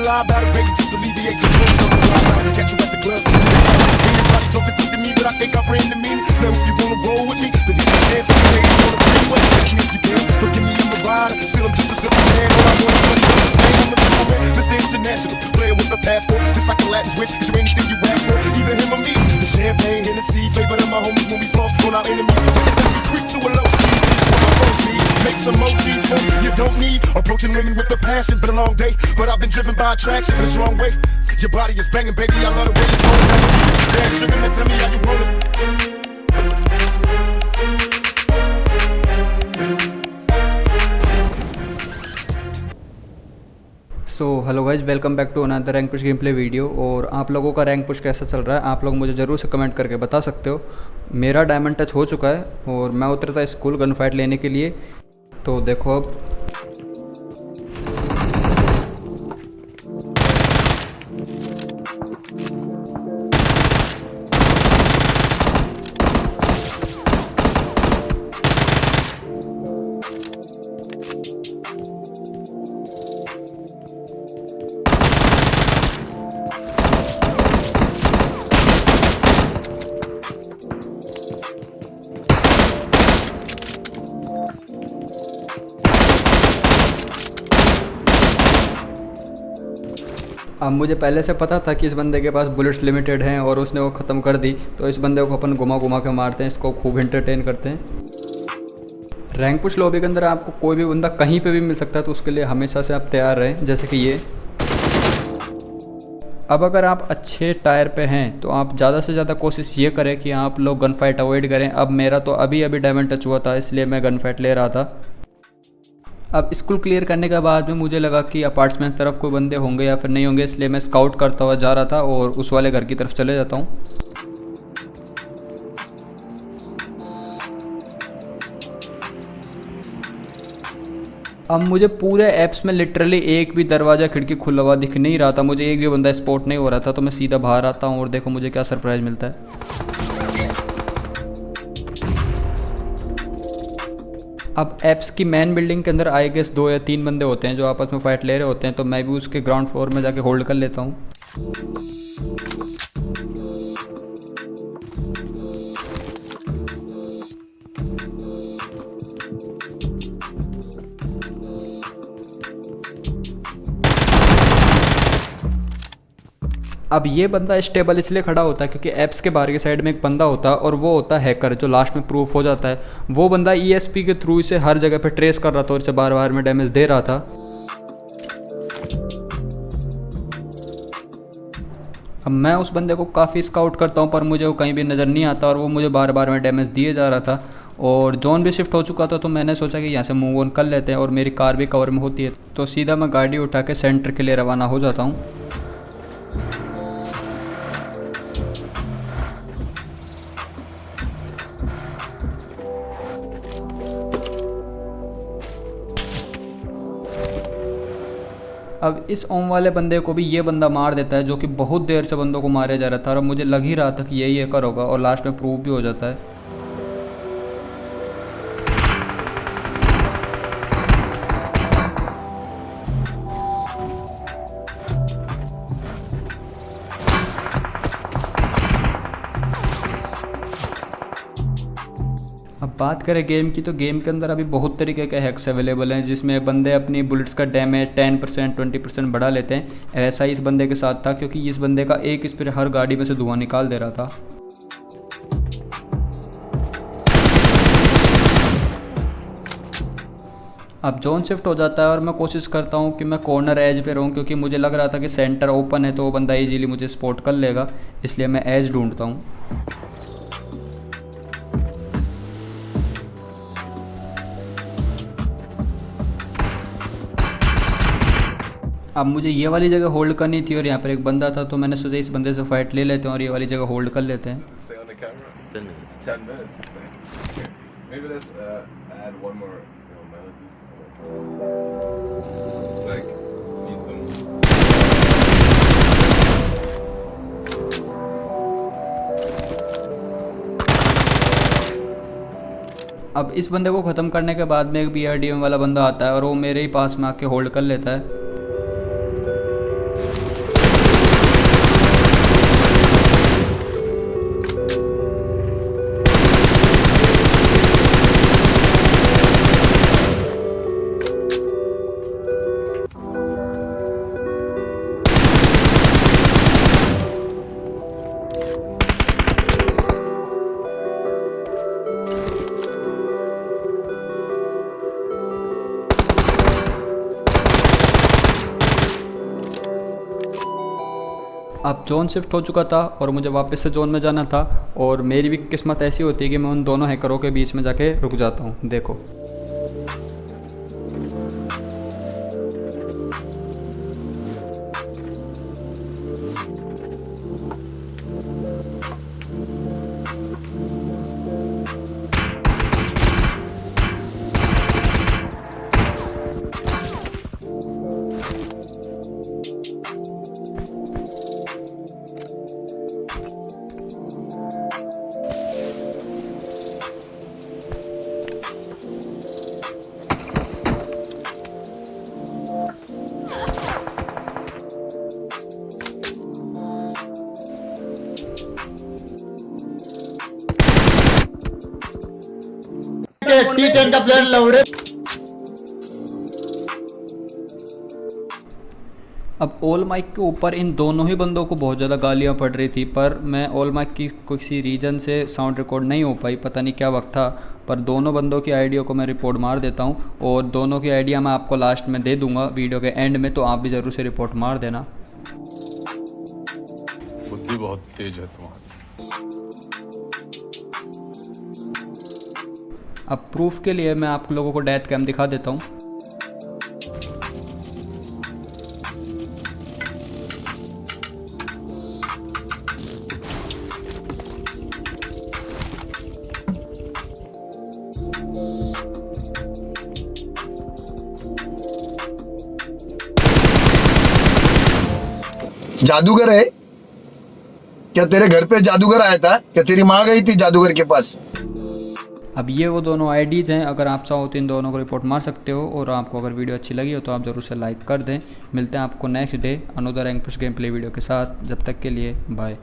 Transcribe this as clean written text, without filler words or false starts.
lie about it, baby, just alleviate your pain. So I'll catch you at the club. Everybody talking quick to me, but I think I ran the meaning. Now if you wanna roll with me, then here's a chance to be lady on the freeway. Catch me if you can, but give me a ride. Still I'm just a simple man, all I want is money. I'm a simple man, Mr. International, player with a passport, just like the Latin switch. Get you anything you ask for, either him or me. The champagne, Hennessy, favorite of my homies when we floss on our enemies. It says we creep to a low speed. What my folks need, make some emojis for me. You don't need approaching women with a passion. Been a long day, but I've been driven by attraction in a strong way. Your body is banging, baby. I love the way you phone. Tell me you damn sugar, man. Tell me how you roll it. So hello guys, welcome back to another rank push game play video. और आप लोगों का rank push कैसा चल रहा है आप लोग मुझे ज़रूर से कमेंट करके बता सकते हो। मेरा डायमंड टच हो चुका है और मैं उतरा था स्कूल गन फाइट लेने के लिए। तो देखो अब अब मुझे पहले से पता था कि इस बंदे के पास बुलेट्स लिमिटेड हैं और उसने वो ख़त्म कर दी। तो इस बंदे को अपन घुमा घुमा के मारते हैं, इसको खूब एंटरटेन करते हैं। रैंक पुश लॉबी के अंदर आपको कोई भी बंदा कहीं पे भी मिल सकता है, तो उसके लिए हमेशा से आप तैयार रहें। जैसे कि ये अब अगर आप अच्छे टायर पे हैं तो आप ज़्यादा से ज़्यादा कोशिश ये करें कि आप लोग गन फाइट अवॉइड करें। अब मेरा तो अभी डायमंड टच हुआ था, इसलिए मैं गन फाइट ले रहा था। अब स्कूल क्लियर करने के बाद में मुझे लगा कि अपार्टमेंट तरफ कोई बंदे होंगे या फिर नहीं होंगे, इसलिए मैं स्काउट करता हुआ जा रहा था और उस वाले घर की तरफ चले जाता हूँ। अब मुझे पूरे ऐप्स में लिटरली एक भी दरवाज़ा खिड़की खुला हुआ दिख नहीं रहा था, मुझे एक भी बंदा स्पॉट नहीं हो रहा था। तो मैं सीधा बाहर आता हूँ और देखो मुझे क्या सरप्राइज़ मिलता है। अब एप्स की मेन बिल्डिंग के अंदर आई गेस 2 या 3 बंदे होते हैं जो आपस में फाइट ले रहे होते हैं। तो मैं भी उसके ग्राउंड फ्लोर में जाके होल्ड कर लेता हूँ। अब ये बंदा स्टेबल इसलिए खड़ा होता है क्योंकि ऐप्स के बाहर की साइड में एक बंदा होता है और वो होता है हैकर, जो लास्ट में प्रूफ हो जाता है। वो बंदा ESP के थ्रू इसे हर जगह पे ट्रेस कर रहा था और इसे बार बार में डैमेज दे रहा था। अब मैं उस बंदे को काफ़ी स्काउट करता हूँ पर मुझे वो कहीं भी नज़र नहीं आता और वो मुझे बार बार में डैमेज दिए जा रहा था। और जोन भी शिफ्ट हो चुका था, तो मैंने सोचा कि यहाँ से मूव ऑन कर लेते हैं और मेरी कार भी कवर में होती है। तो सीधा मैं गाड़ी उठा के सेंटर के लिए रवाना हो जाता हूँ। अब इस ओम वाले बंदे को भी ये बंदा मार देता है, जो कि बहुत देर से बंदों को मारे जा रहा था और मुझे लग ही रहा था कि यही हैकर होगा और लास्ट में प्रूव भी हो जाता है। अब बात करें गेम की, तो गेम के अंदर अभी बहुत तरीके के हैक्स अवेलेबल हैं जिसमें बंदे अपनी बुलेट्स का डैमेज 10% 20% बढ़ा लेते हैं। ऐसा ही इस बंदे के साथ था क्योंकि इस बंदे का एक स्प्रे हर गाड़ी में से धुआं निकाल दे रहा था। अब जोन शिफ्ट हो जाता है और मैं कोशिश करता हूँ कि मैं कॉर्नर एज पे रहूँ क्योंकि मुझे लग रहा था कि सेंटर ओपन है तो वो बंदा इजीली मुझे स्पॉट कर लेगा, इसलिए मैं एज ढूंढता हूँ। अब मुझे ये वाली जगह होल्ड करनी थी और यहाँ पर एक बंदा था, तो मैंने सोचा इस बंदे से फाइट ले लेते हैं और ये वाली जगह होल्ड कर लेते हैं। 10 minutes. Okay. Maybe let's add one more melody. It's like need some. अब इस बंदे को ख़त्म करने के बाद में एक BRDM वाला बंदा आता है और वो मेरे ही पास में आके होल्ड कर लेता है। अब जोन शिफ्ट हो चुका था और मुझे वापस से जोन में जाना था, और मेरी भी किस्मत ऐसी होती है कि मैं उन दोनों हैकरों के बीच में जाके रुक जाता हूँ। देखो T10 का प्लेयर लौड़े। अब ऑल माइक के ऊपर इन दोनों ही बंदों को बहुत ज़्यादा गालियाँ पड़ रही थी, पर मैं ऑल माइक की किसी रीजन से साउंड रिकॉर्ड नहीं हो पाई, पता नहीं क्या वक्त था। पर दोनों बंदों की आइडिया को मैं रिपोर्ट मार देता हूँ, और दोनों की आइडिया मैं आपको लास्ट में दे दूंगा वीडियो के एंड में, तो आप भी ज़रूर से रिपोर्ट मार देना। बुद्धि बहुत तेज है तुम्हारी। अब प्रूफ के लिए मैं आप लोगों को डेथ कैम दिखा देता हूँ। जादूगर है क्या? तेरे घर पे जादूगर आया था क्या? तेरी माँ गई थी जादूगर के पास? अब ये वो दोनों आईडीज़ हैं, अगर आप चाहो तो इन दोनों को रिपोर्ट मार सकते हो। और आपको अगर वीडियो अच्छी लगी हो तो आप ज़रूर से लाइक कर दें। मिलते हैं आपको next day another rank push game play video के साथ। जब तक के लिए बाय।